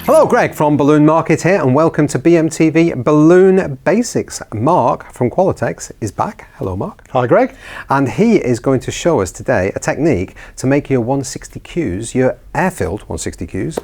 Hello, Greg from Balloon Market here, and welcome to BMTV Balloon Basics. Mark from Qualatex is back. Hello, Mark. Hi, Greg. And he is going to show us today a technique to make your 160Qs, your air-filled 160Qs.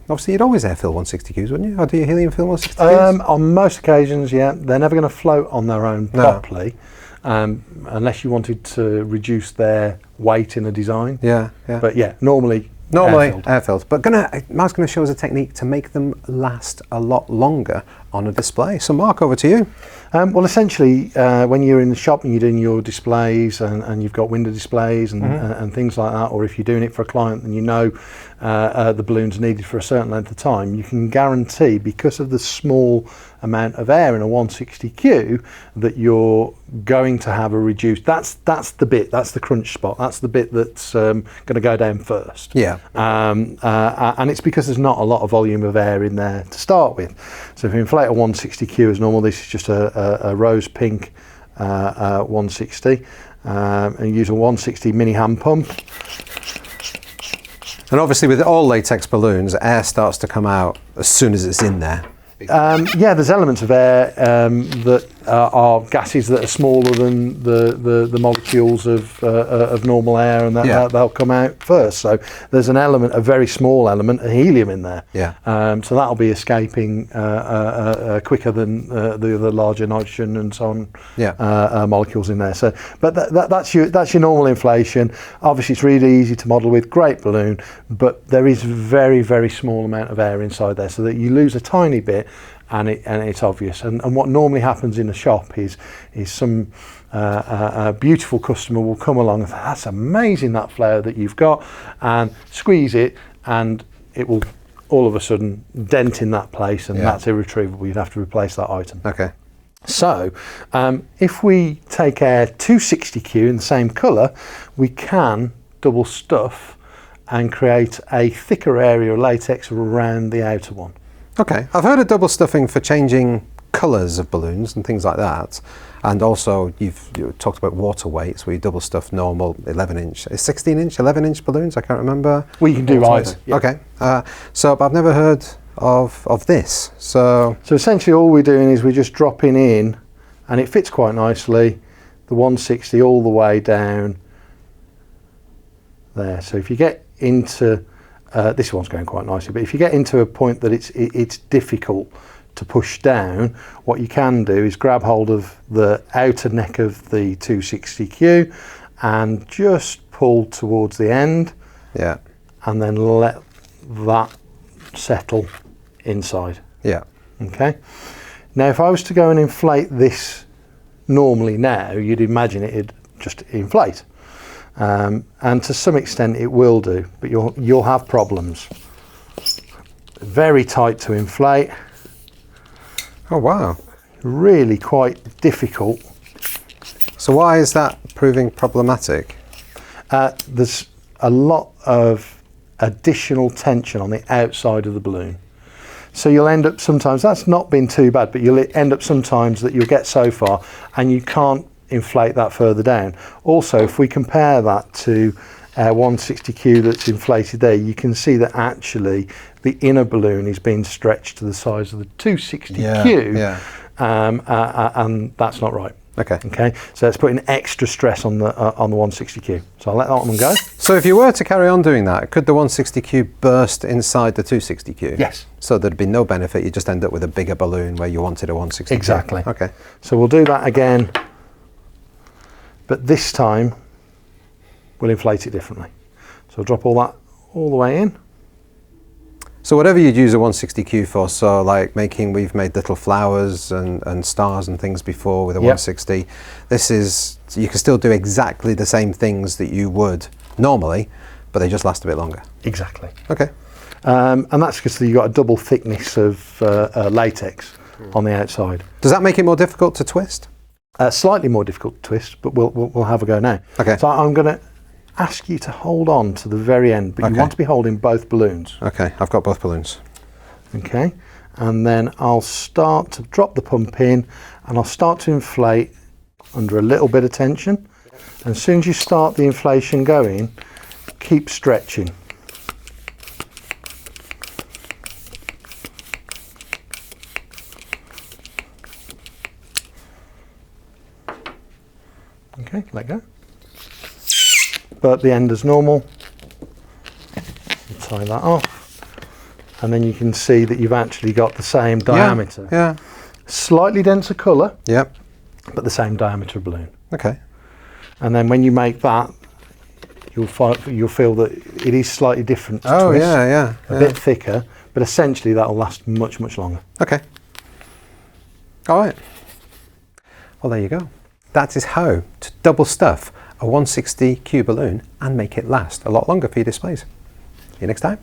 Obviously, you'd always air-fill 160Qs, wouldn't you? Or do you helium-fill 160Qs? On most occasions, yeah. They're never going to float on their own properly, unless you wanted to reduce their weight in a design. Yeah. But yeah, normally air-filled. But Mark's going to show us a technique to make them last a lot longer on a display. So Mark, over to you. Well, essentially, when you're in the shop and you're doing your displays and you've got window displays and things like that, or if you're doing it for a client and you know the balloon's needed for a certain length of time, you can guarantee, because of the small amount of air in a 160Q, that you're going to have a reduced, that's the crunch spot, that's the bit that's going to go down first. Yeah. And it's because there's not a lot of volume of air in there to start with. So if you inflate a 160Q as normal, this is just a rose pink 160, and you use a 160 mini hand pump. And obviously with all latex balloons, air starts to come out as soon as it's in there. Yeah, there's elements of air that are gases that are smaller than the molecules of normal air, and they'll come out first. So there's an element, a very small element, of helium in there. Yeah. So that'll be escaping quicker than the larger nitrogen and so on. Yeah. Molecules in there. So, but that's your normal inflation. Obviously, it's really easy to model with, great balloon, but there is very, very small amount of air inside there, so that you lose a tiny bit. And it's obvious. And what normally happens in a shop is some a beautiful customer will come along and say, "That's amazing, that flower that you've got," and squeeze it, and it will all of a sudden dent in that place, and that's irretrievable. You'd have to replace that item. Okay. So if we take our 260Q in the same colour, we can double stuff and create a thicker area of latex around the outer one. Okay, I've heard of double stuffing for changing colours of balloons and things like that, and also you talked about water weights, where you double stuff normal 11-inch, 16-inch, 11-inch balloons. I can't remember. Well, you can do either. Yeah. Okay, so but I've never heard of this. So essentially, all we're doing is we're just dropping in, and it fits quite nicely, the 160 all the way down there. So if you get into this one's going quite nicely, but if you get into a point that it's difficult to push down, what you can do is grab hold of the outer neck of the 260Q and just pull towards the end. Yeah. And then let that settle inside. Yeah. Okay. Now, if I was to go and inflate this normally now, you'd imagine it'd just inflate. And to some extent it will do, but you'll have problems. Very tight to inflate. Oh wow. Really quite difficult. So why is that proving problematic? There's a lot of additional tension on the outside of the balloon. So you'll end up sometimes, that's not been too bad, but you'll end up sometimes that you'll get so far and you can't inflate that further down. Also, if we compare that to 160Q that's inflated there, you can see that actually the inner balloon is being stretched to the size of the 260Q, and that's not right. Okay, so it's putting extra stress on the 160Q. So I'll let that one go. So if you were to carry on doing that, could the 160Q burst inside the 260Q? Yes. So there'd be no benefit. You just end up with a bigger balloon where you wanted a 160Q. Exactly. Okay. So we'll do that again, but this time we'll inflate it differently. So I'll drop all that all the way in. So whatever you'd use a 160Q for, so like we've made little flowers and stars and things before with a 160, this is, you can still do exactly the same things that you would normally, but they just last a bit longer. Exactly. Okay. And that's because you've got a double thickness of latex on the outside. Does that make it more difficult to twist? Slightly more difficult to twist, but we'll have a go now. Okay. So I'm going to ask you to hold on to the very end, but you want to be holding both balloons. Okay, I've got both balloons. Okay, and then I'll start to drop the pump in, and I'll start to inflate under a little bit of tension. And as soon as you start the inflation going, keep stretching. Okay, let go. But the end is normal. You tie that off, and then you can see that you've actually got the same diameter. Yeah. Slightly denser colour, Yep. but the same diameter of balloon. Okay. And then when you make that, you'll feel that it is slightly different to Oh, twist, yeah. a bit thicker, but essentially that'll last much, much longer. Okay. All right. Well, there you go. That is how to double stuff a 160Q balloon and make it last a lot longer for your displays. See you next time.